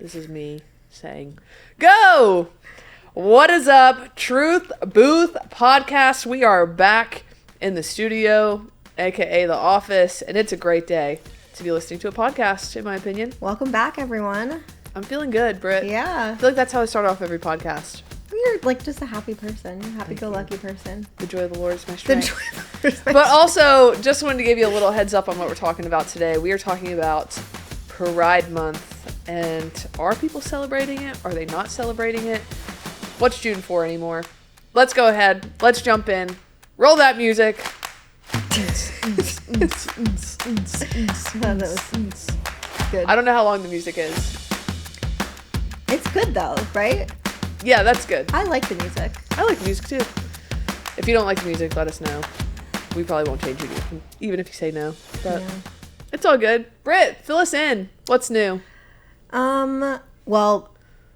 This is me saying, go! What is up, Truth Booth Podcast? We are back in the studio, aka the office, and it's a great day to be listening to a podcast, in my opinion. Welcome back, everyone. I'm feeling good, Britt. Yeah. I feel like that's how I start off every podcast. You're like just a happy person, happy-go-lucky person. The joy of the Lord is my strength. But But also, just wanted to give you a little heads up on what we're talking about today. We are talking about Pride Month, and are people celebrating it? Are they not celebrating it? What's June for anymore? Let's go ahead. Let's jump in. Roll that music. that was good. I don't know how long the music is. It's good though, right? Yeah, that's good. I like the music. I like the music too. If you don't like the music, let us know. We probably won't change it even if you say no. But Yeah. it's all good. Britt, fill us in. What's new? Well,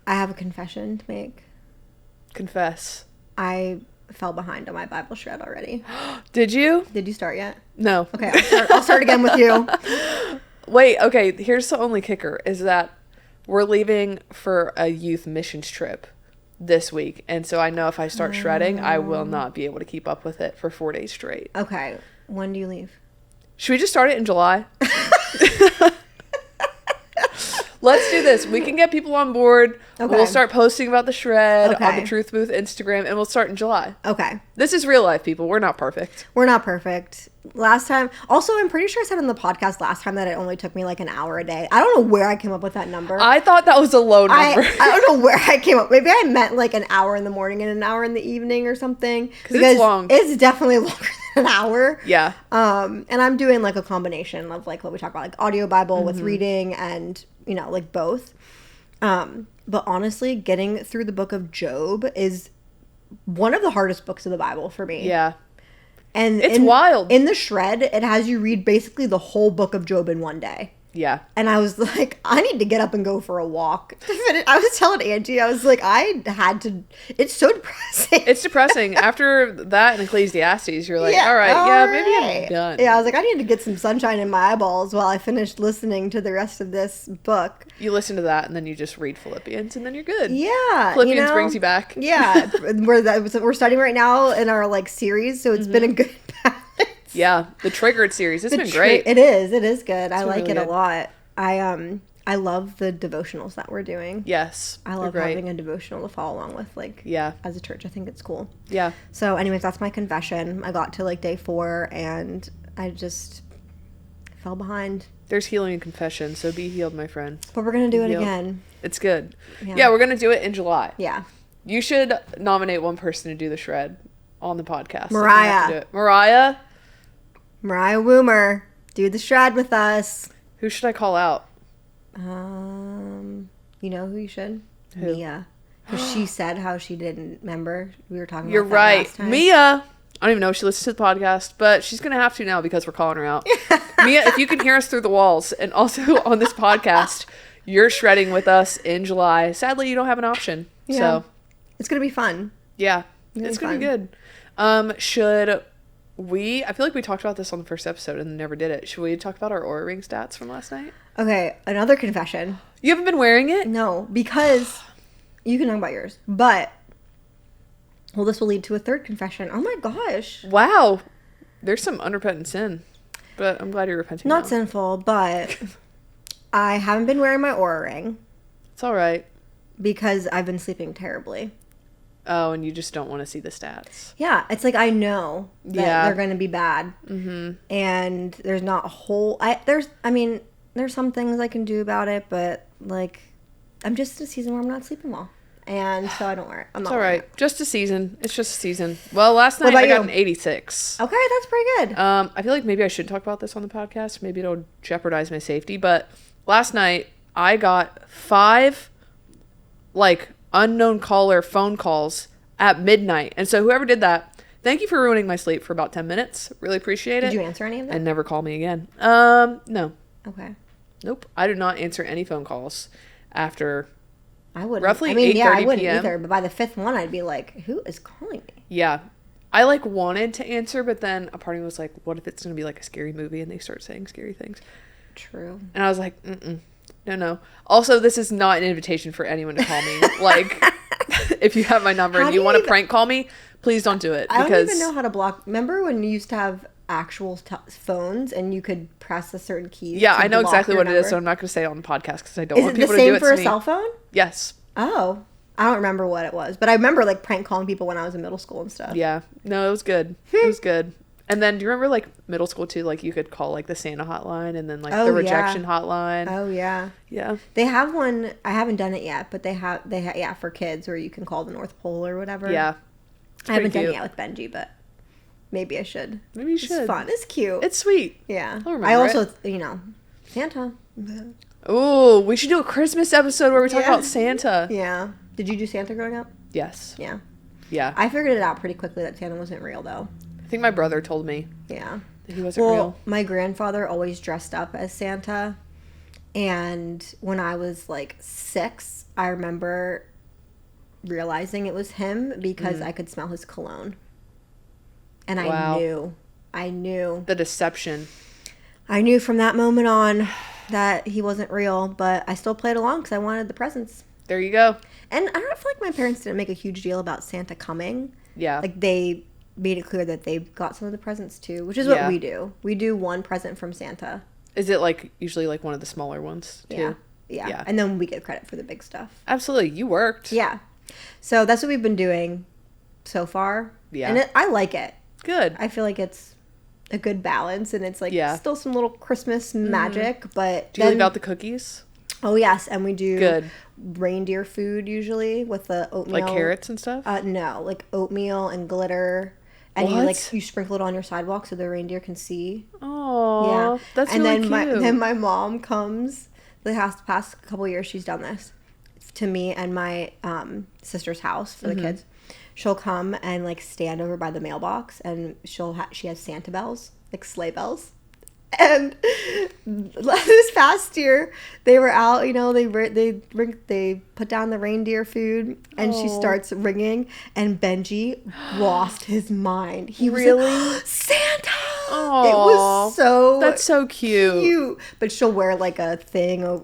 I have a confession to make. Confess. I fell behind on my Bible shred already. Did you? Did you start yet? No. Okay, I'll start again with you. Wait, okay, here's the only kicker, is that we're leaving for a youth missions trip this week. And so I know if I start shredding, I will not be able to keep up with it for 4 days straight. Okay, when do you leave? Should we just start it in July? Let's do this. We can get people on board. Okay. We'll start posting about the shred on Okay. the Truth Booth Instagram, and we'll start in July. Okay. This is real life, people. We're not perfect. We're not perfect. Last time, also, I'm pretty sure I said on the podcast last time that it only took me like an hour a day. I don't know where I came up with that number. I thought that was a low number. I don't know where I came up. Maybe I meant like an hour in the morning and an hour in the evening or something. Because it's long. It's definitely longer than an hour. Yeah. And I'm doing like a combination of like what we talk about, like audio Bible with reading and, you know, like both. But honestly, getting through the book of Job is one of the hardest books of the Bible for me. Yeah. And It's wild. In the shred, it has you read basically the whole book of Job in one day. Yeah. And I was like, I need to get up and go for a walk. I was telling Angie, I was like, I had to. It's so depressing. It's depressing. After that and Ecclesiastes, you're like, Yeah, all right, maybe right. I'm done. Yeah, I was like, I need to get some sunshine in my eyeballs while I finished listening to the rest of this book. You listen to that and then you just read Philippians and then you're good. Yeah. Philippians brings you back. Yeah. We're studying right now in our like series, so it's been a good balance. Yeah. The Triggered series. It's been great. It is. It is good. I like really it good. a lot. I love the devotionals that we're doing. Yes. I love having a devotional to follow along with, like, Yeah. as a church. I think it's cool. Yeah. So, anyways, that's my confession. I got to, like, day 4, and I just fell behind. There's healing in confession, so be healed, my friend. But we're going to do it Healed. again. It's good. Yeah. Yeah, we're going to do it in July. Yeah. You should nominate one person to do the shred on the podcast. Mariah. We have to do it. Mariah? Mariah Woomer, do the shred with us. Who should I call out? You know who you should? Who? Mia. Because she said how she didn't remember. We were talking You're about that right. last time. Mia. I don't even know if she listens to the podcast, but she's going to have to now because we're calling her out. Mia, if you can hear us through the walls and also on this podcast, you're shredding with us in July. Sadly, you don't have an option. Yeah. So, It's going to be fun. yeah, It's it's going to be good. Should we, I feel like we talked about this on the first episode and never did it. Should we talk about our Oura Ring stats from last night? Okay, another confession. You haven't been wearing it? No, because you can talk about yours. But, well, this will lead to a third confession. Oh my gosh. Wow. There's some unrepentant sin, but I'm glad you're repenting Not now. sinful, but I haven't been wearing my Oura Ring It's all right. because I've been sleeping terribly. Oh, and you just don't want to see the stats. Yeah, it's like I know that Yeah. they're going to be bad. Mm-hmm. And there's not a whole... there's some things I can do about it, but, like, I'm just in a season where I'm not sleeping well. And so I don't wear it. I'm not It's all wearing right. Just a season. It's just a season. Well, last night about I got you? an 86. it. Okay, that's pretty good. I feel like maybe I should talk about this on the podcast. Maybe it'll jeopardize my safety. But last night I got 5, like, unknown caller phone calls at midnight. And so whoever did that, thank you for ruining my sleep for about 10 minutes. Really appreciate it. Did you answer any of them? And never call me again. No. Okay. Nope. I did not answer any phone calls after. I wouldn't. Roughly I mean, yeah, I 8:30 wouldn't PM. either. But by the 5th one, I'd be like, who is calling me? Yeah. I like wanted to answer, but then a part of me was like, what if it's going to be like a scary movie and they start saying scary things? True. And I was like, No. Also, this is not an invitation for anyone to call me. Like, if you have my number and you want to prank call me, please don't do it. I don't even know how to block. Remember when you used to have actual phones and you could press a certain key? Yeah, I know exactly what it is, so I'm not going to say it on the podcast because I don't want people to do it to me. Is it the same for a cell phone? Yes. Oh. I don't remember what it was, but I remember like prank calling people when I was in middle school and stuff. Yeah. No, it was good. It was good. And then do you remember like middle school too? Like you could call like the Santa hotline and then like the rejection hotline. Oh yeah. Yeah. They have one. I haven't done it yet, but they have yeah, for kids where you can call the North Pole or whatever. Yeah. I haven't done it yet with Benji, but maybe I should. Maybe you should. It's fun. It's cute. It's sweet. Yeah. I'll remember I also, Santa. Oh, we should do a Christmas episode where we talk about Santa. Yeah. Did you do Santa growing up? Yes. Yeah. Yeah. I figured it out pretty quickly that Santa wasn't real, though. I think my brother told me. Yeah. That he wasn't real. My grandfather always dressed up as Santa. And when I was like 6, I remember realizing it was him because I could smell his cologne. And I knew. The deception. I knew from that moment on that he wasn't real, but I still played along because I wanted the presents. There you go. And I don't feel like my parents didn't make a huge deal about Santa coming. Yeah. Like, they made it clear that they got some of the presents, too, which is what we do. We do one present from Santa. Is it, like, usually, like, one of the smaller ones, too? Yeah. And then we get credit for the big stuff. Absolutely. You worked. Yeah. So that's what we've been doing so far. Yeah. And I like it. Good. I feel like it's a good balance, and it's, like, still some little Christmas magic, but... Do you leave out the cookies? Oh, yes, and we do reindeer food usually with the oatmeal. Like carrots and stuff? No, like oatmeal and glitter. And you sprinkle it on your sidewalk so the reindeer can see. Oh, yeah. That's really cute. And then my mom comes, the past couple years she's done this, to me and my sister's house for the kids. She'll come and like stand over by the mailbox and she has Santa bells, like sleigh bells. And this past year, they were out, they put down the reindeer food, and she starts ringing, and Benji lost his mind. He was like, Santa! Aww. It was that's so cute. But she'll wear like a thing, not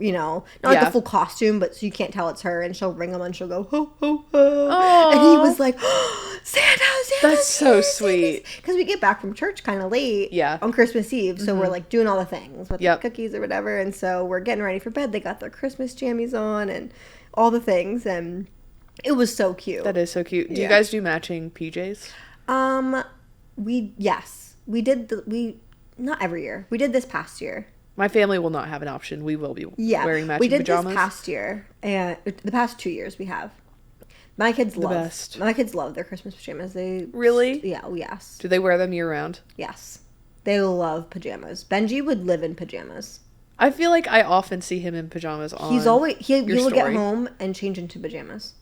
like a full costume, but so you can't tell it's her, and she'll ring them and she'll go, ho, ho, ho. Aww. And he was like, Santa! That's so sweet. Because we get back from church kind of late on Christmas Eve, so we're like doing all the things with the cookies or whatever, and so we're getting ready for bed. They got their Christmas jammies on and all the things, and it was so cute. That is so cute. Do you guys do matching PJs? We did not every year. We did this past year. My family will not have an option. We will be wearing matching pajamas. We did this past year, and the past 2 years we have. My kids love their Christmas pajamas. They really? Yeah. Oh, yes. Do they wear them year round? Yes. They love pajamas. Benji would live in pajamas. I feel like I often see him in pajamas on he will get home and change into pajamas.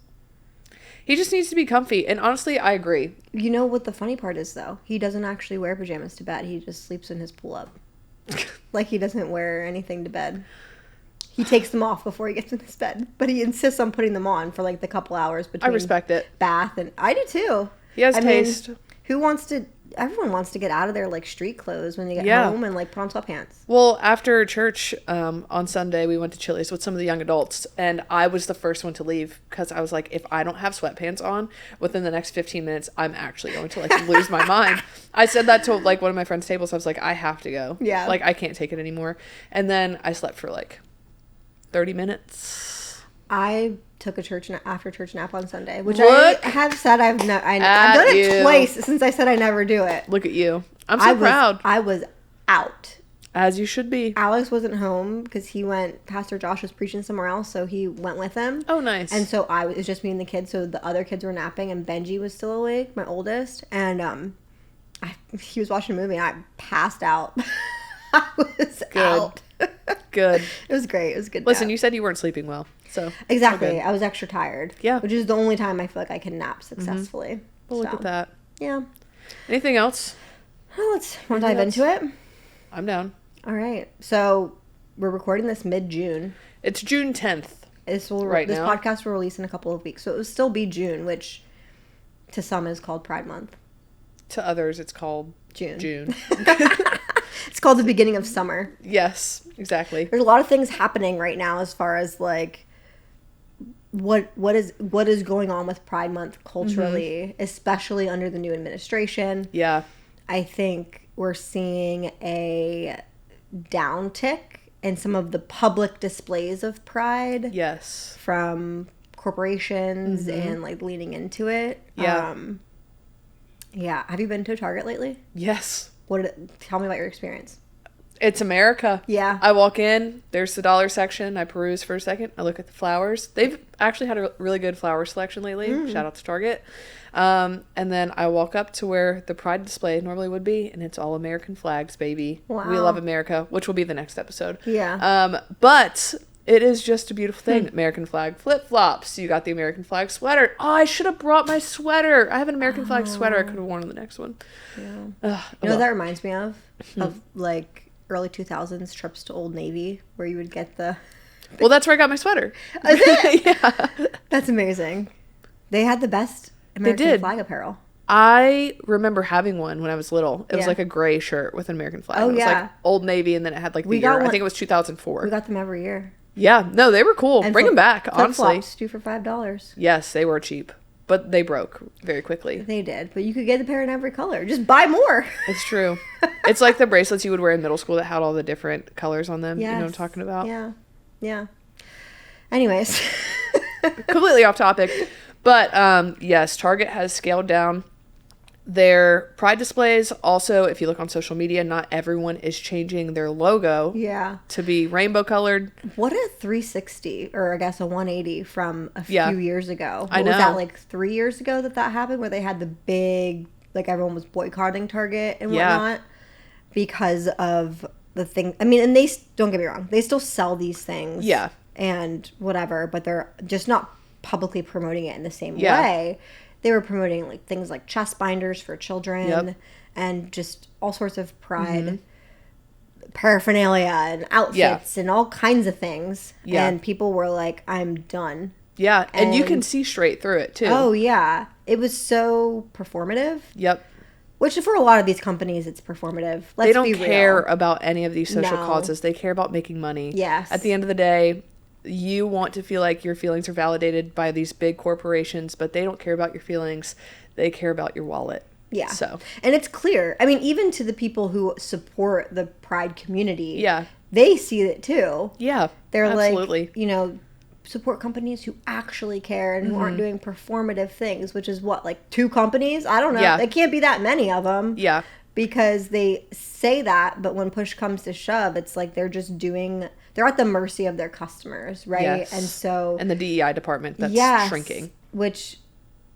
He just needs to be comfy. And honestly, I agree. You know what the funny part is, though? He doesn't actually wear pajamas to bed. He just sleeps in his pull-up. Like, he doesn't wear anything to bed. He takes them off before he gets in his bed. But he insists on putting them on for, like, the couple hours between... I respect it. ...bath and... I do, too. He has taste. Everyone wants to get out of their, like, street clothes when they get home and, like, put on sweatpants. Well, after church on Sunday, we went to Chili's with some of the young adults, and I was the first one to leave because I was like, if I don't have sweatpants on within the next 15 minutes, I'm actually going to, like, lose my mind. I said that to, like, one of my friend's tables. I was like, I have to go. Yeah. Like, I can't take it anymore. And then I slept for, like, 30 minutes. I took a after church nap on Sunday, which I have said I've done it twice since I said I never do it. Look at you. I'm so proud. I was out. As you should be. Alex wasn't home because Pastor Josh was preaching somewhere else, so he went with him. Oh, nice. And so it was just me and the kids, so the other kids were napping, and Benji was still awake, my oldest, and he was watching a movie, and I passed out. I was out. Good. It was great. It was good. Listen, you said you weren't sleeping well, so exactly. I was extra tired. Yeah, which is the only time I feel like I can nap successfully. Well, look at that. Yeah. Anything else? Well, want to dive into it? I'm down. All right. So we're recording this mid-June. It's June 10th. This podcast will release in a couple of weeks, so it will still be June, which to some is called Pride Month. To others, it's called June. It's called the beginning of summer. Yes, exactly. There's a lot of things happening right now as far as like what is going on with Pride Month culturally, especially under the new administration. Yeah. I think we're seeing a downtick in some of the public displays of pride. Yes. From corporations and like leaning into it. Yeah. Yeah. Have you been to a Target lately? Yes. Tell me about your experience. It's America. Yeah. I walk in, there's the dollar section. I peruse for a second. I look at the flowers. They've actually had a really good flower selection lately. Shout out to Target. And then I walk up to where the Pride display normally would be, and it's all American flags, baby. Wow. We love America, which will be the next episode. Yeah. But it is just a beautiful thing. American flag flip-flops. You got the American flag sweater. Oh, I should have brought my sweater. I have an American flag sweater I could have worn on the next one. Yeah. Ugh, You know what that reminds me of? Of like early 2000s trips to Old Navy where you would get the... Well, that's where I got my sweater. Is it? Yeah. That's amazing. They had the best American flag apparel. I remember having one when I was little. It was Yeah. like a gray shirt with an American flag. Oh, It was yeah. like Old Navy, and then it had like the We year. got I one- think it was 2004. We got them every year. Yeah. No, they were cool. And Bring them back, honestly. Flip-flops, 2 for $5. Yes, they were cheap, but they broke very quickly. They did, but you could get the pair in every color. Just buy more. It's true. It's like the bracelets you would wear in middle school that had all the different colors on them. You know what I'm talking about? Yeah. Yeah. Anyways. Completely off topic. But yes, Target has scaled down their Pride displays. Also, if you look on social media, not everyone is changing their logo Yeah. to be rainbow colored. What a 360, or I guess a 180 from a few Yeah. years ago. I What was know. that, like 3 years ago that happened, where they had the big, like everyone was boycotting Target and Yeah. whatnot because of the thing. I mean, and they, don't get me wrong, they still sell these things. Yeah. And whatever, but they're just not publicly promoting it in the same Yeah. way. They were promoting like things like chest binders for children Yep. and just all sorts of pride paraphernalia and outfits and all kinds of things. Yeah. And people were like, I'm done. Yeah, and you can And- see straight through it too. Oh, yeah. It was so performative, Yep. which for a lot of these companies, it's performative. Let's They don't be care real. about any of these social No. causes. They care about making money. Yes. At the end of the day, you want to feel like your feelings are validated by these big corporations, but they don't care about your feelings. They care about your wallet. Yeah. So, And it's clear. I mean, even to the people who support the Pride community, yeah. they see it too. Yeah. They're absolutely. like, you know, support companies who actually care and who aren't doing performative things, which is what, like 2 companies? I don't know. Yeah. It can't be that many of them. Yeah. Because they say that, but when push comes to shove, it's like they're just doing, they're at the mercy of their customers, right? Yes. And so, And the DEI department that's yes, shrinking. Which,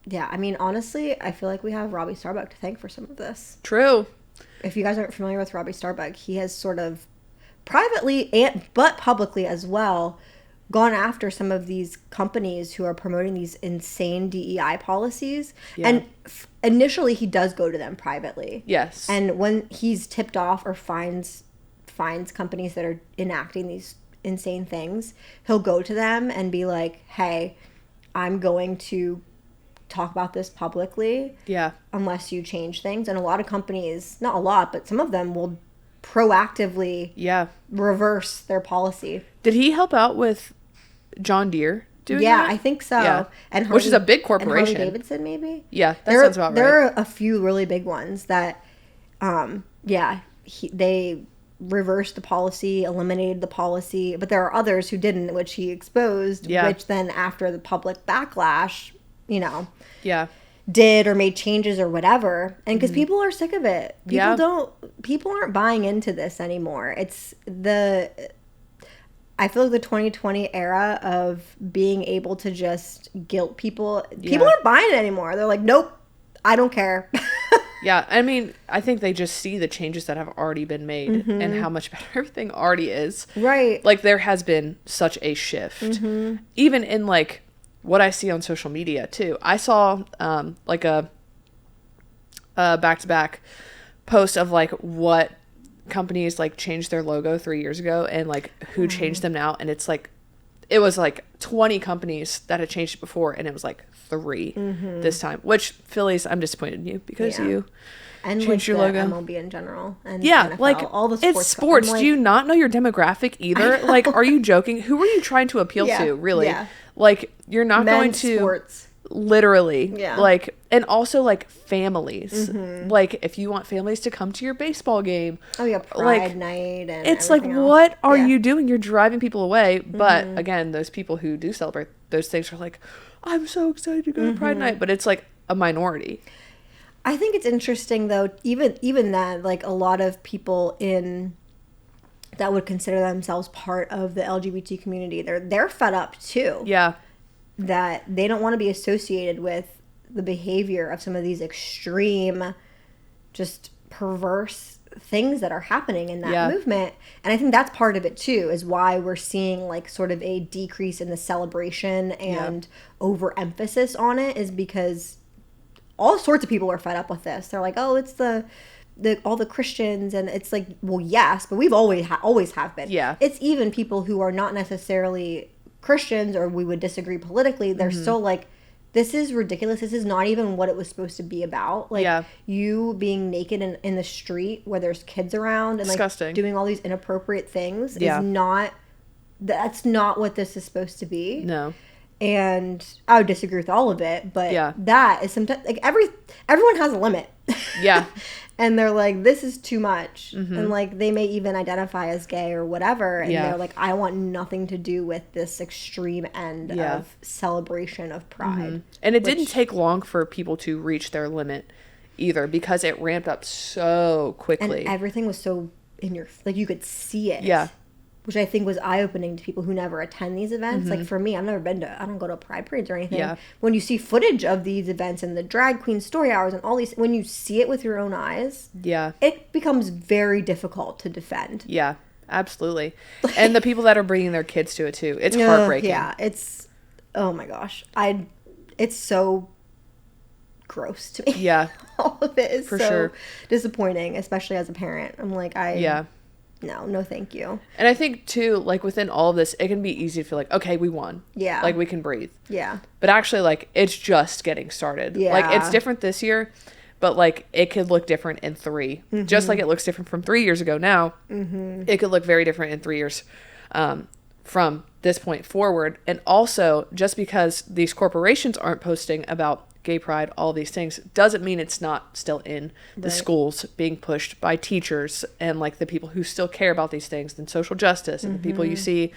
yeah, I mean, honestly, I feel like we have Robbie Starbuck to thank for some of this. True. If you guys aren't familiar with Robbie Starbuck, he has sort of privately but publicly as well gone after some of these companies who are promoting these insane DEI policies. Yeah. And initially he does go to them privately. Yes. And when he's tipped off or finds companies that are enacting these insane things, he'll go to them and be like, hey, I'm going to talk about this publicly yeah. unless you change things. And a lot of companies, not a lot, but some of them will proactively Yeah. reverse their policy. Did he help out with John Deere doing Yeah, that? I think so. Yeah. And Which is a big and corporation. Harley Davidson, maybe? Yeah, that sounds about There right. are a few really big ones that, they reversed the policy, eliminated the policy, but there are others who didn't, which he exposed, Yeah. which then after the public backlash, Yeah. did or made changes or whatever. And because people are sick of it. Yeah. People aren't buying into this anymore. I feel like the 2020 era of being able to just guilt people aren't buying it anymore. They're like, nope, I don't care. Yeah, I mean, I think they just see the changes that have already been made and how much better everything already is. Right. Like, there has been such a shift. Even in, like, what I see on social media, too. I saw, like, a back-to-back post of, like, what companies, like, changed their logo 3 years ago and, like, who changed them now. And it's, like, it was like 20 companies that had changed it before, and it was like 3 this time. Which, Phillies, I'm disappointed in you because you and changed like your the logo. MLB in general, and Yeah, NFL, like all the sports. it's sports. Like, do you not know your demographic either? Like, are you joking? Who are you trying to appeal to? Really? Yeah. Like, you're not going men's to sports. literally. Yeah. Like, and also like families. Like, if you want families to come to your baseball game. Oh yeah, Pride night and it's like, everything else. what are Yeah. you doing? You're driving people away. But again, those people who do celebrate those things are like, I'm so excited to go to Pride night. But it's like a minority. I think it's interesting though, even that, like a lot of people that would consider themselves part of the LGBT community, they're fed up too. Yeah. That they don't want to be associated with the behavior of some of these extreme, just perverse things that are happening in that movement. And I think that's part of it too, is why we're seeing like sort of a decrease in the celebration and overemphasis on it, is because all sorts of people are fed up with this. They're like, oh, it's the all the Christians, and it's like, well, yes, but we've always have been. Yeah. It's even people who are not necessarily Christians, or we would disagree politically. They're still like, this is ridiculous. This is not even what it was supposed to be about. Like, you being naked in the street where there's kids around and disgusting. Like doing all these inappropriate things is not. That's not what this is supposed to be. No. And I would disagree with all of it, but that is sometimes like everyone has a limit. Yeah. And they're like, this is too much. And like, they may even identify as gay or whatever. And they're like, I want nothing to do with this extreme end of celebration of Pride. And it didn't take long for people to reach their limit either, because it ramped up so quickly. And everything was so in your, like, you could see it. Yeah. Which I think was eye-opening to people who never attend these events. Like, for me, I don't go to Pride parades or anything. Yeah. When you see footage of these events and the drag queen story hours and all these, when you see it with your own eyes, it becomes very difficult to defend. Yeah, absolutely. And the people that are bringing their kids to it too. It's heartbreaking. Yeah, it's, oh my gosh. It's so gross to me. Yeah. All of it is for so sure disappointing, especially as a parent. I'm like, no, thank you. And I think too, like within all of this, it can be easy to feel like, okay, we won. Yeah. Like we can breathe. Yeah. But actually, like, it's just getting started. Yeah. Like, it's different this year, but like it could look different in 3. Just like it looks different from 3 years ago now. It could look very different in 3 years from this point forward. And also, just because these corporations aren't posting about gay pride, all these things, doesn't mean it's not still in the schools, being pushed by teachers and like the people who still care about these things, and social justice, and the people you see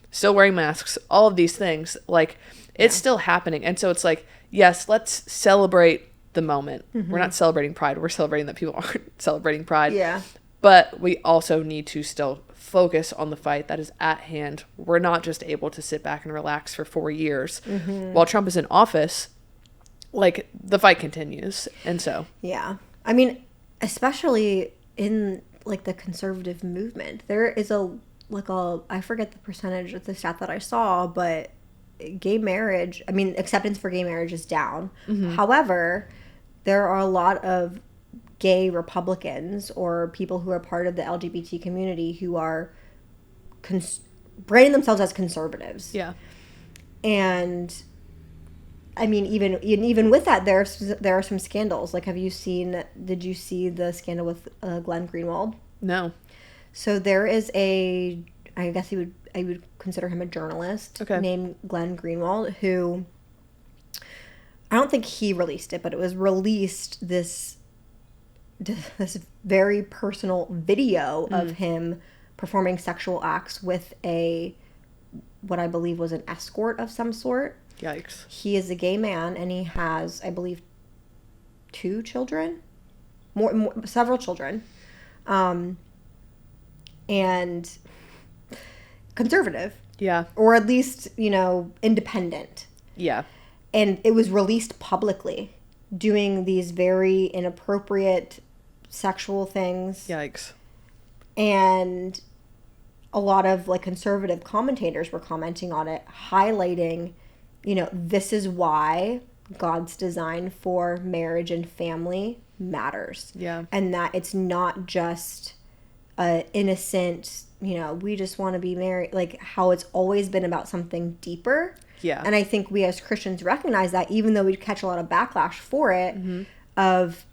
still wearing masks, all of these things, like it's still happening. And so it's like, yes, let's celebrate the moment. We're not celebrating pride, we're celebrating that people aren't celebrating pride. Yeah. But we also need to still focus on the fight that is at hand. We're not just able to sit back and relax for 4 years while Trump is in office. Like, the fight continues. And so, yeah, I mean, especially in like the conservative movement, there is I forget the percentage of the stat that I saw, but gay marriage, I mean, acceptance for gay marriage is down. However, there are a lot of gay Republicans or people who are part of the LGBT community who are branding themselves as conservatives. yeah. And I mean, even with that, there are some scandals. Like, did you see the scandal with Glenn Greenwald? No. So there is I guess I would consider him a journalist named Glenn Greenwald, who, I don't think he released it, but it was released this very personal video of him performing sexual acts with what I believe was an escort of some sort. Yikes. He is a gay man, and he has, I believe, 2 children, several children, and conservative. Yeah. Or at least, independent. Yeah. And it was released publicly, doing these very inappropriate sexual things. Yikes. And a lot of like conservative commentators were commenting on it, highlighting, this is why God's design for marriage and family matters. Yeah. And that it's not just innocent, we just want to be married, like how it's always been about something deeper. Yeah. And I think we as Christians recognize that, even though we catch a lot of backlash for it, of,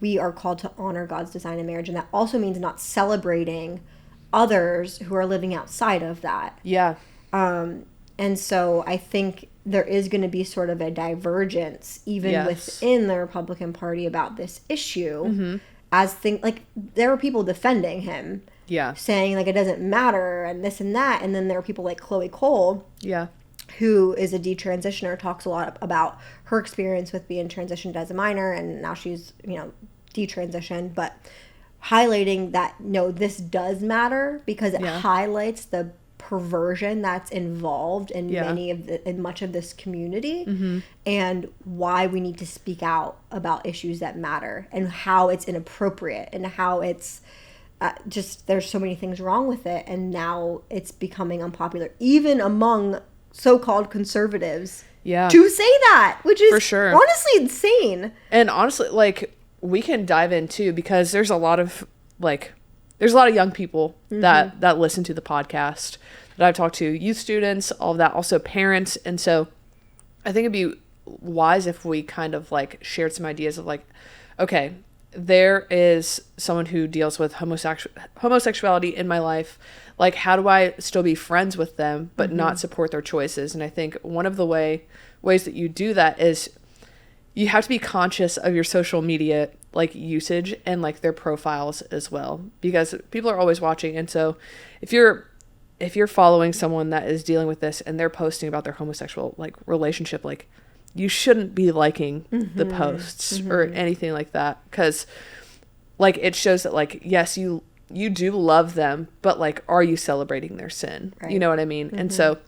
we are called to honor God's design in marriage. And that also means not celebrating others who are living outside of that. Yeah. And so I think there is going to be sort of a divergence even within the Republican Party about this issue, as like there were people defending him, saying like it doesn't matter and this and that, and then there are people like Chloe Cole, who is a detransitioner, talks a lot about her experience with being transitioned as a minor, and now she's detransitioned, but highlighting that no, this does matter because it highlights the perversion that's involved in in much of this community, and why we need to speak out about issues that matter and how it's inappropriate and how it's just there's so many things wrong with it, and now it's becoming unpopular even among so-called conservatives to say that, which is for sure honestly insane. And honestly, like, we can dive in too, because there's a lot of young people that listen to the podcast that I've talked to, youth students, all of that, also parents. And so I think it'd be wise if we kind of like shared some ideas of like, okay, there is someone who deals with homosexuality in my life. Like, how do I still be friends with them but not support their choices? And I think one of the ways that you do that is you have to be conscious of your social media like usage and like their profiles as well, because people are always watching. And so if you're following someone that is dealing with this and they're posting about their homosexual like relationship, like, you shouldn't be liking the posts or anything like that, because like it shows that like, yes, you do love them, but like, are you celebrating their sin? Right. You know what I mean? And so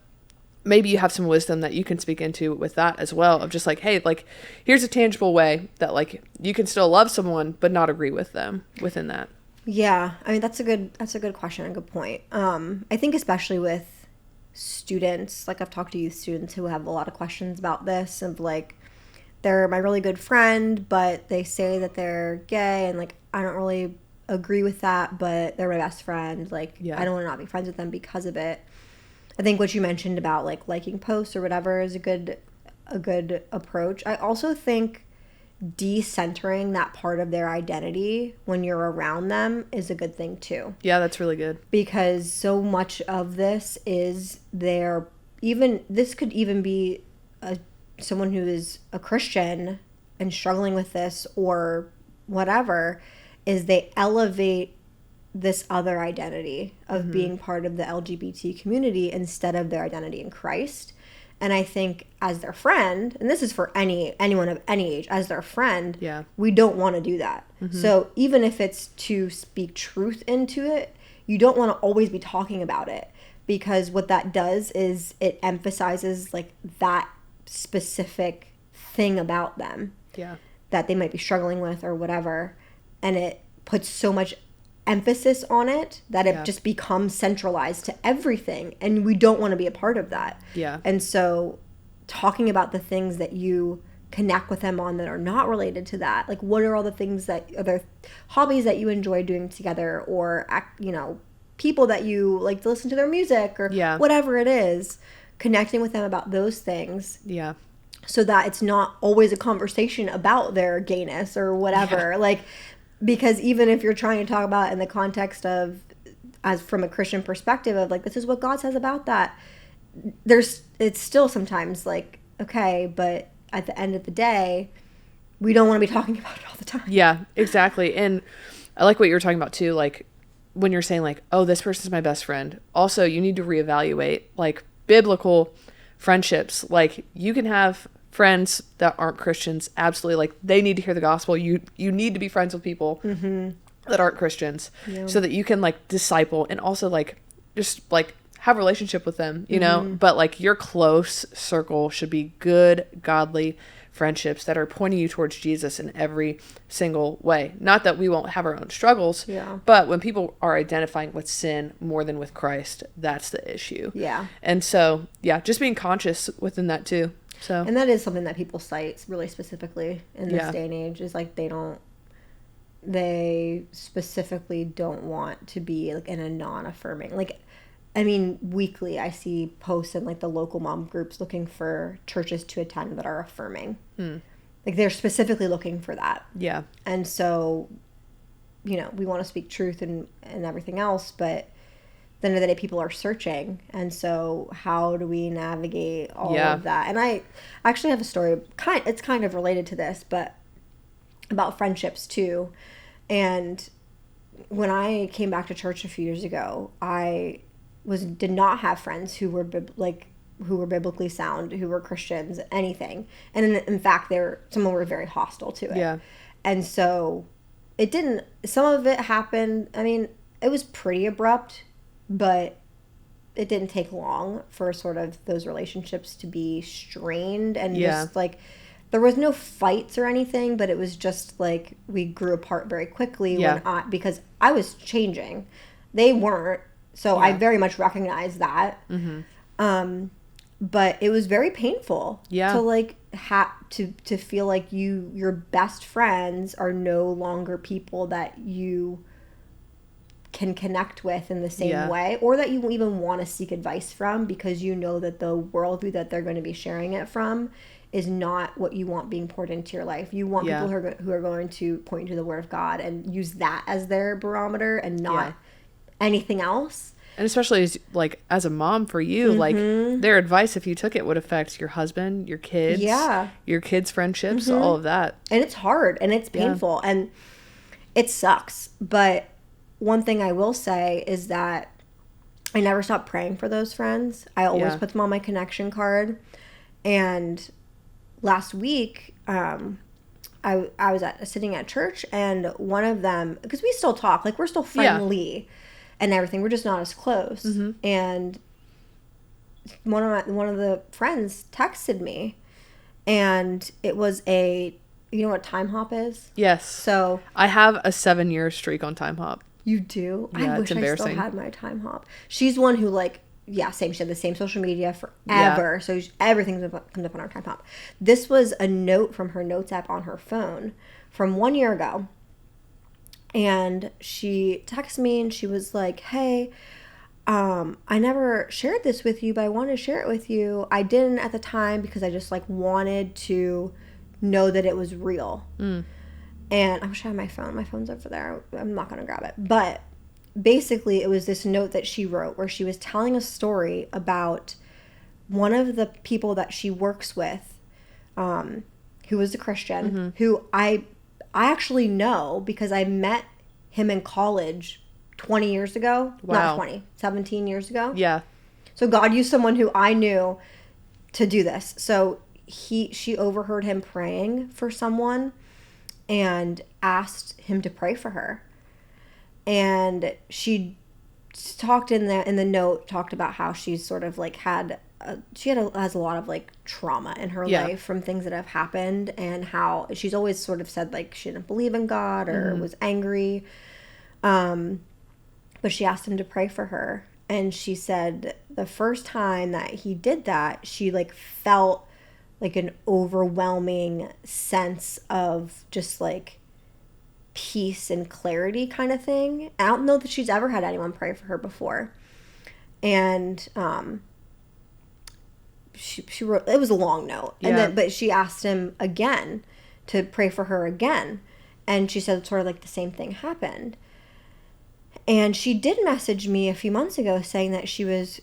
maybe you have some wisdom that you can speak into with that as well, of just like, hey, like, here's a tangible way that like you can still love someone but not agree with them within that. Yeah, I mean, that's a good question, a good point. I think especially with students, like I've talked to youth students who have a lot of questions about this, of like, they're my really good friend, but they say that they're gay, and like, I don't really agree with that, but they're my best friend. Like, I don't want to not be friends with them because of it. I think what you mentioned about like liking posts or whatever is a good approach. I also think decentering that part of their identity when you're around them is a good thing too. Yeah, that's really good. Because so much of this is this could even be someone who is a Christian and struggling with this or whatever, is they elevate this other identity of being part of the LGBT community instead of their identity in Christ. And I think as their friend, and this is for anyone of any age, as their friend, we don't want to do that. So even if it's to speak truth into it, you don't want to always be talking about it, because what that does is it emphasizes like that specific thing about them that they might be struggling with or whatever. And it puts so much emphasis on it that it just becomes centralized to everything, and we don't want to be a part of that. And so talking about the things that you connect with them on that are not related to that, like what are all the things that other hobbies that you enjoy doing together, or people that you like to listen to their music, or whatever it is, connecting with them about those things, so that it's not always a conversation about their gayness or whatever. Like, because even if you're trying to talk about it in the context of, as from a Christian perspective of like, this is what God says about that, it's still sometimes like, okay, but at the end of the day, we don't want to be talking about it all the time. Yeah, exactly. And I like what you were talking about too, like when you're saying like, oh, this person's my best friend. Also, you need to reevaluate like biblical friendships. Like, you can have friends that aren't Christians, absolutely, like they need to hear the gospel. You need to be friends with people that aren't Christians, so that you can like disciple and also like just like have a relationship with them, you know. But like your close circle should be good, godly friendships that are pointing you towards Jesus in every single way. Not that we won't have our own struggles, but when people are identifying with sin more than with Christ, that's the issue. And so just being conscious within that too. So, and that is something that people cite really specifically in this day and age, is like they don't they specifically don't want to be like in a non-affirming, like, I mean, weekly I see posts in like the local mom groups looking for churches to attend that are affirming. Like they're specifically looking for that. Yeah. And so, you know, we want to speak truth and everything else, but at the end of the day, people are searching. And so how do we navigate all of that? And I actually have a story, it's kind of related to this, but about friendships too. And when I came back to church a few years ago, I did not have friends who were biblically sound, who were Christians, anything. And in fact, some of them were very hostile to it. Yeah. And so some of it happened, I mean, it was pretty abrupt, but it didn't take long for sort of those relationships to be strained and just like, there was no fights or anything, but it was just like we grew apart very quickly because I was changing. They weren't. So I very much recognize that. But it was very painful to like to feel like your best friends are no longer people that you can connect with in the same way, or that you even want to seek advice from, because you know that the worldview that they're going to be sharing it from is not what you want being poured into your life. You want people who are going to point you to the Word of God and use that as their barometer and not anything else. And especially as a mom for you, like their advice, if you took it, would affect your husband, your kids, your kids' friendships, all of that. And it's hard and it's painful and it sucks. But one thing I will say is that I never stopped praying for those friends. I always put them on my connection card. And last week, I was sitting at church, and one of them, because we still talk, like we're still friendly and everything, we're just not as close. And one of the friends texted me, and it was you know what Time Hop is? Yes. So I have a 7-year streak on Time Hop. You do? Yeah, I wish I still had my Time Hop. She's one who same. She had the same social media forever. So everything comes up on our Time Hop. This was a note from her notes app on her phone from 1 year ago. And she texted me and she was like, hey, I never shared this with you, but I wanted to share it with you. I didn't at the time because I just wanted to know that it was real. And I wish I had my phone. My phone's over there. I'm not going to grab it. But basically, it was this note that she wrote where she was telling a story about one of the people that she works with, who was a Christian, who I actually know because I met him in college 20 years ago. Wow. Not 20, 17 years ago. Yeah. So God used someone who I knew to do this. So she overheard him praying for someone and asked him to pray for her. And she talked in the note, talked about how she's sort of has a lot of trauma in her life from things that have happened, and how she's always sort of said she didn't believe in God or was angry. But she asked him to pray for her, and she said the first time that he did that, she felt an overwhelming sense of just peace and clarity kind of thing. I don't know that she's ever had anyone pray for her before. And she wrote, it was a long note, and but she asked him again to pray for her again, and she said sort of the same thing happened. And she did message me a few months ago saying that she was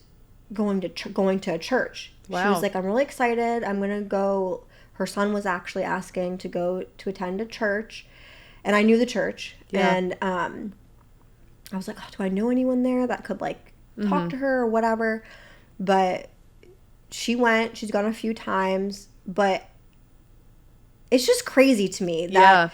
going to a church. Wow. She was like, I'm really excited. I'm going to go. Her son was actually asking to go to attend a church. And I knew the church. Yeah. And I was like, oh, do I know anyone there that could talk to her or whatever? But she went. She's gone a few times. But it's just crazy to me that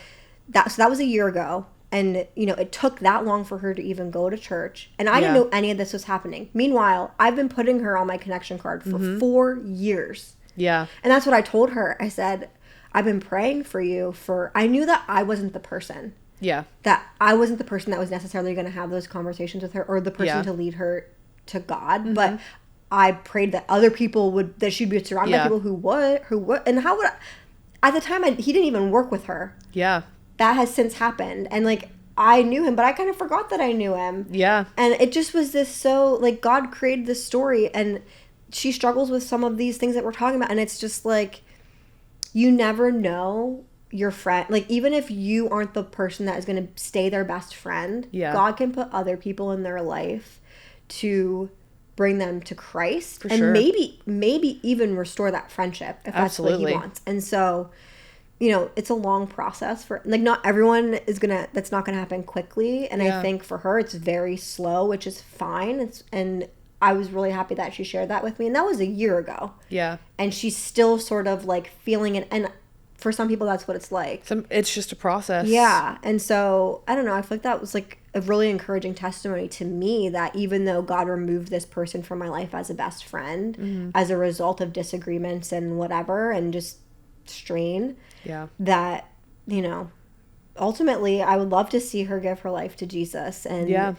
so that was a year ago. And, it took that long for her to even go to church. And I didn't know any of this was happening. Meanwhile, I've been putting her on my connection card for 4 years. Yeah. And that's what I told her. I said, I've been praying for you I knew that I wasn't the person. Yeah. That I wasn't the person that was necessarily going to have those conversations with her or the person to lead her to God. But I prayed that other people that she'd be surrounded by people who would. And how would at the time, he didn't even work with her. Yeah. that has since happened. And, like, I knew him, but I kind of forgot that I knew him. Yeah. And it just was this so, like, God created this story, and she struggles with some of these things that we're talking about. And it's just, like, you never know your friend. Like, even if you aren't the person that is going to stay their best friend, God can put other people in their life to bring them to Christ. For and sure. maybe even restore that friendship if that's what he wants. And so, you know, it's a long process for, like, not everyone is that's not gonna happen quickly. And I think for her it's very slow, which is fine. And I was really happy that she shared that with me, and that was a year ago. Yeah. And she's still sort of like feeling it, and for some people that's what it's like. It's just a process. Yeah. And so I don't know, I feel like that was like a really encouraging testimony to me, that even though God removed this person from my life as a best friend as a result of disagreements and whatever, and just strain, that, you know, ultimately I would love to see her give her life to Jesus and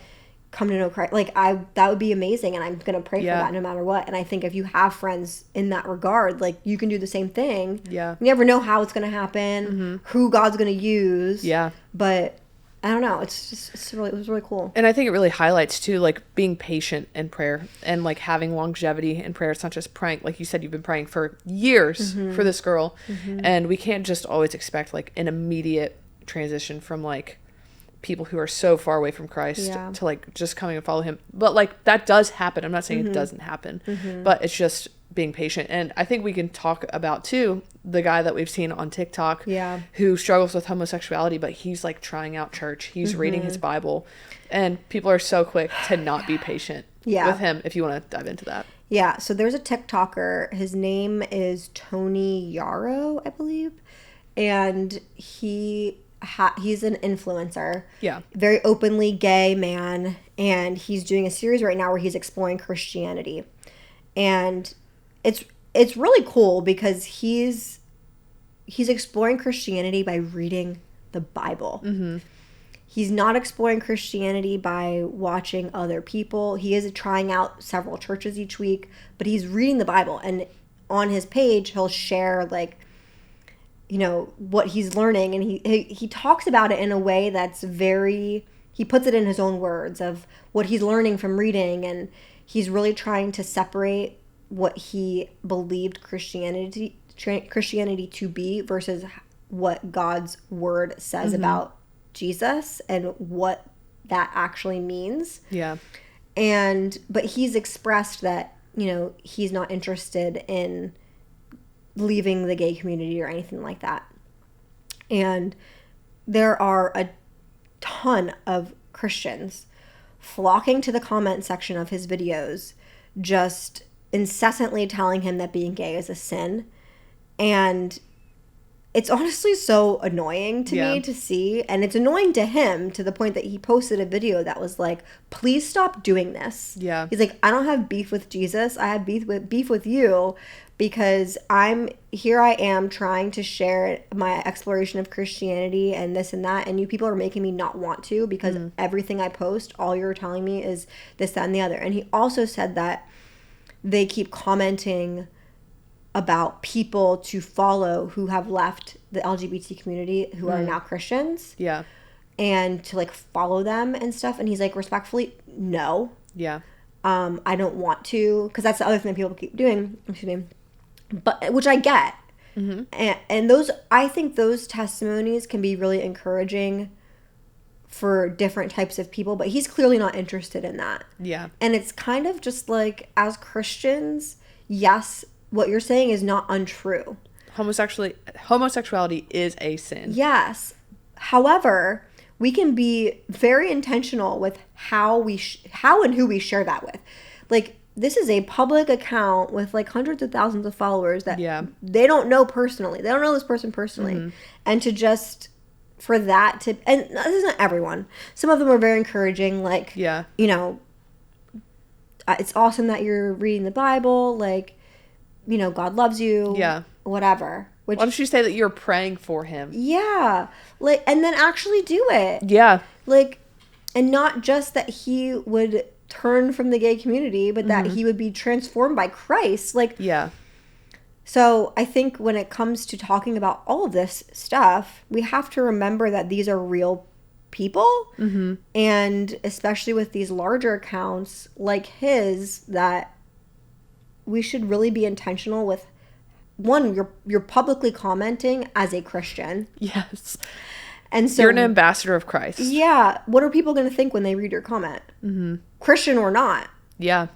come to know Christ. Like, that would be amazing, and I'm gonna pray for that no matter what. And I think if you have friends in that regard, like, you can do the same thing. You never know how it's gonna happen, who God's gonna use. But I don't know, it was really cool. And I think it really highlights too, like, being patient in prayer and, like, having longevity in prayer. It's not just praying, like you said, you've been praying for years for this girl, and we can't just always expect, like, an immediate transition from, like, people who are so far away from Christ to, like, just coming and follow him. But, like, that does happen. I'm not saying it doesn't happen, but it's just being patient. And I think we can talk about too the guy that we've seen on TikTok who struggles with homosexuality, but he's, like, trying out church. He's reading his Bible, and people are so quick to not be patient with him. If you want to dive into that. Yeah. So there's a TikToker. His name is Tony Yarrow, I believe. And he's an influencer. Very openly gay man. And he's doing a series right now where he's exploring Christianity. And it's really cool because he's exploring Christianity by reading the Bible. He's not exploring Christianity by watching other people. He is trying out several churches each week, but he's reading the Bible. And on his page, he'll share, like, you know, what he's learning. And he talks about it in a way that's he puts it in his own words of what he's learning from reading. And he's really trying to separate what he believed Christianity to be versus what God's word says about Jesus and what that actually means. But he's expressed that, you know, he's not interested in leaving the gay community or anything like that. And there are a ton of Christians flocking to the comment section of his videos, just incessantly telling him that being gay is a sin. And it's honestly so annoying to me to see. And it's annoying to him to the point that he posted a video that was like, please stop doing this. He's like, I don't have beef with Jesus. I have beef with you, because I am trying to share my exploration of Christianity and this and that. And you people are making me not want to, because everything I post, all you're telling me is this, that, and the other. And he also said that they keep commenting about people to follow who have left the LGBT community who are now Christians. And to, like, follow them and stuff. And he's like, respectfully, no. I don't want to, because that's the other thing that people keep doing. Excuse me. But, which I get. And those, I think those testimonies can be really encouraging for different types of people, but he's clearly not interested in that. And it's kind of just like, as Christians, yes, what you're saying is not untrue. Homosexuality is a sin. Yes. However, we can be very intentional with how and who we share that with. Like, this is a public account with, like, hundreds of thousands of followers that they don't know personally. They don't know this person personally. And to just, for that to, and this isn't everyone. Some of them are very encouraging, like, you know, it's awesome that you're reading the Bible, like, you know, God loves you, whatever. Why don't you say that you're praying for him? Like, and then actually do it. Like, and not just that he would turn from the gay community, but that he would be transformed by Christ. Like, So I think when it comes to talking about all of this stuff, we have to remember that these are real people. And especially with these larger accounts like his, that we should really be intentional with, one, you're publicly commenting as a Christian. Yes. And so you're an ambassador of Christ. Yeah. What are people going to think when they read your comment? Christian or not? Yeah.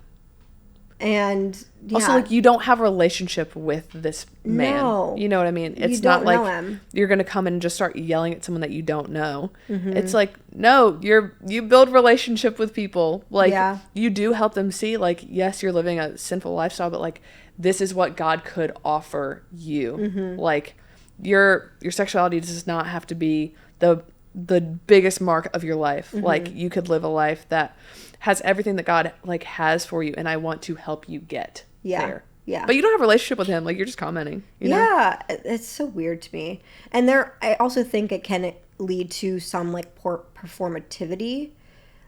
And also, like, you don't have a relationship with this man. No. You know what I mean? It's not like you're going to come in and just start yelling at someone that you don't know. It's like, no, you build relationship with people. Like, you do help them see, like, yes, you're living a sinful lifestyle, but, like, this is what God could offer you. Like, your sexuality does not have to be the biggest mark of your life. Like, you could live a life that has everything that God, like, has for you, and I want to help you get there. Yeah. But you don't have a relationship with him. Like, you're just commenting. You know? Yeah. It's so weird to me. And I also think it can lead to some, like, poor performativity.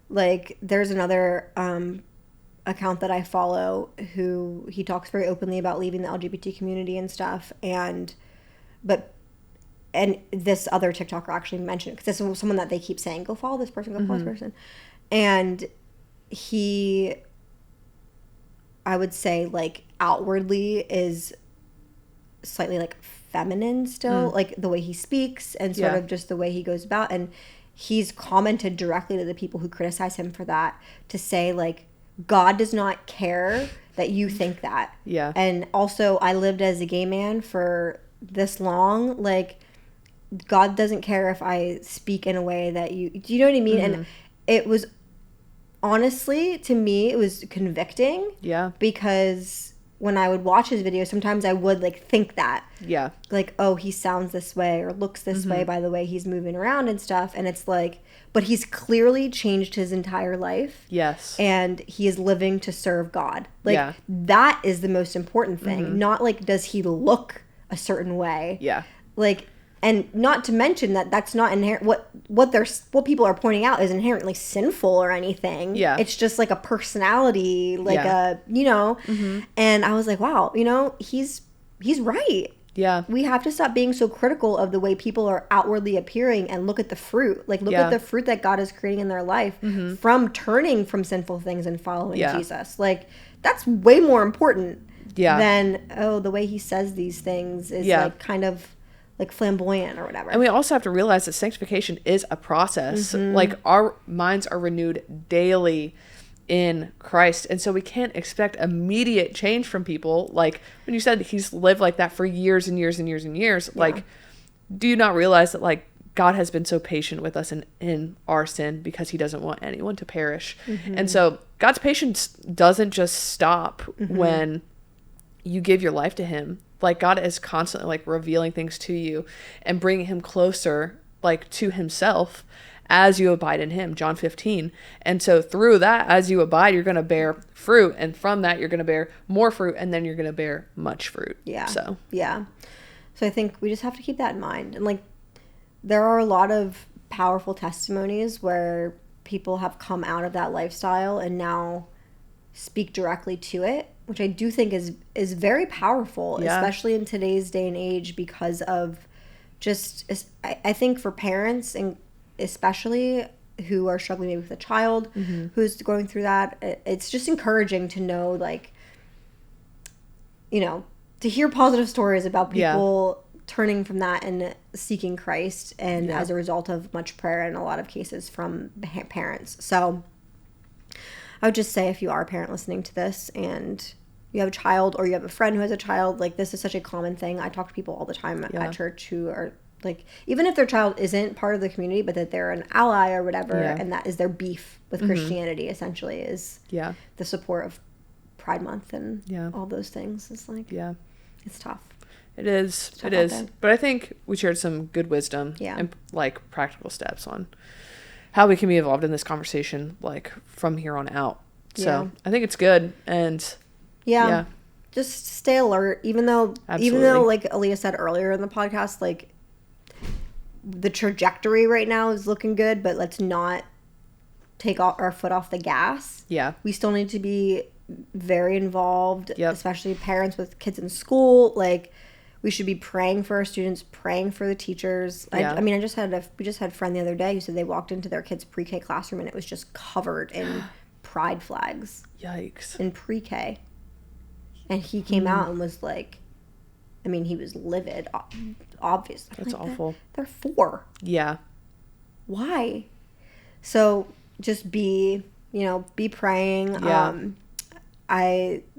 Like, there's another account that I follow who he talks very openly about leaving the LGBT community and stuff. And this other TikToker actually mentioned, because this is someone that they keep saying, go follow this person, go follow this person. And he, I would say, like, outwardly is slightly, like, feminine still, like the way he speaks and sort of just the way he goes about. And he's commented directly to the people who criticize him for that, to say, like, God does not care that you think that. Yeah. And also, I lived as a gay man for this long. Like, God doesn't care if I speak in a way that do you know what I mean? And it was, honestly, to me, it was convicting. Yeah. Because when I would watch his videos, sometimes I would, like, think that. Yeah. Like, oh, he sounds this way or looks this way by the way he's moving around and stuff. And it's like, but he's clearly changed his entire life. Yes. And he is living to serve God. Like, that is the most important thing. Not, like, does he look a certain way? Yeah. Like, and not to mention that that's not inherent. What people are pointing out is inherently sinful or anything. Yeah. It's just like a personality, like And I was like, wow, he's right. Yeah. We have to stop being so critical of the way people are outwardly appearing and look at the fruit. Like, look at the fruit that God is creating in their life from turning from sinful things and following Jesus. Like, that's way more important than, the way he says these things is like kind of like flamboyant or whatever. And we also have to realize that sanctification is a process. Like, our minds are renewed daily in Christ, and so we can't expect immediate change from people. Like, when you said he's lived like that for years and years and years and years, like, do you not realize that, like, God has been so patient with us in our sin because he doesn't want anyone to perish? And so God's patience doesn't just stop when you give your life to him. Like, God is constantly, like, revealing things to you and bringing him closer, like, to himself as you abide in him, John 15. And so through that, as you abide, you're going to bear fruit. And from that, you're going to bear more fruit. And then you're going to bear much fruit. Yeah. So I think we just have to keep that in mind. And, like, there are a lot of powerful testimonies where people have come out of that lifestyle and now speak directly to it, which I do think is very powerful, especially in today's day and age, because of just, I think for parents, and especially who are struggling maybe with a child who's going through that, it's just encouraging to know, like, to hear positive stories about people turning from that and seeking Christ, and as a result of much prayer in a lot of cases from parents. So I would just say, if you are a parent listening to this and you have a child or you have a friend who has a child, like, this is such a common thing. I talk to people all the time at church who are, like, even if their child isn't part of the community, but that they're an ally or whatever, and that is their beef with Christianity, essentially, is the support of Pride Month and all those things. It's like, it's tough. It is. It is. But I think we shared some good wisdom and, like, practical steps on how we can be involved in this conversation, like, from here on out. So I think it's good. And just stay alert, even though like Aleigha said earlier in the podcast, like, the trajectory right now is looking good, but let's not take our foot off the gas. We still need to be very involved, Yep. especially parents with kids in school. Like, we should be praying for our students, praying for the teachers. Yeah. I mean, we just had a friend the other day who said they walked into their kid's pre-K classroom and it was just covered in pride flags. Yikes. In pre-K. And he came out and was like, I mean, he was livid, obviously. That's like, awful. They're 4. Yeah. Why? So just be praying. Yeah.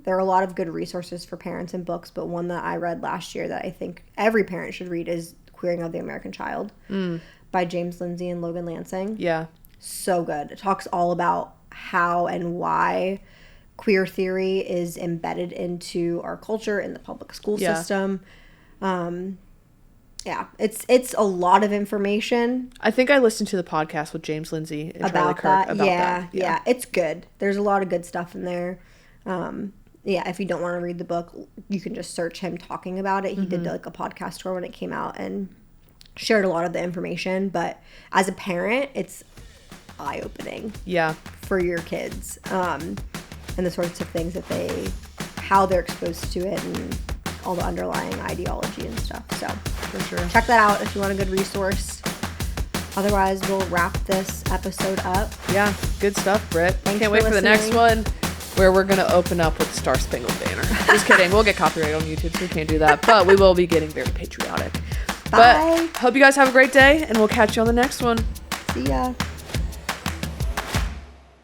There are a lot of good resources for parents and books, but one that I read last year that I think every parent should read is Queering of the American Child by James Lindsay and Logan Lansing. Yeah. So good. It talks all about how and why queer theory is embedded into our culture in the public school system. Yeah, it's a lot of information. I think I listened to the podcast with James Lindsay and Charlie Kirk about that. Yeah, it's good. There's a lot of good stuff in there. Yeah, if you don't want to read the book, you can just search him talking about it. He did like a podcast tour when it came out and shared a lot of the information. But as a parent, it's eye-opening. Yeah. For your kids, and the sorts of things that how they're exposed to it and all the underlying ideology and stuff. So For sure. check that out if you want a good resource. Otherwise, we'll wrap this episode up. Yeah, good stuff, Britt. Thanks Can't wait for the next listening. one where we're going to open up with Star Spangled Banner. Just kidding. We'll get copyright on YouTube, so we can't do that. But we will be getting very patriotic. Bye. But hope you guys have a great day, and we'll catch you on the next one. See ya.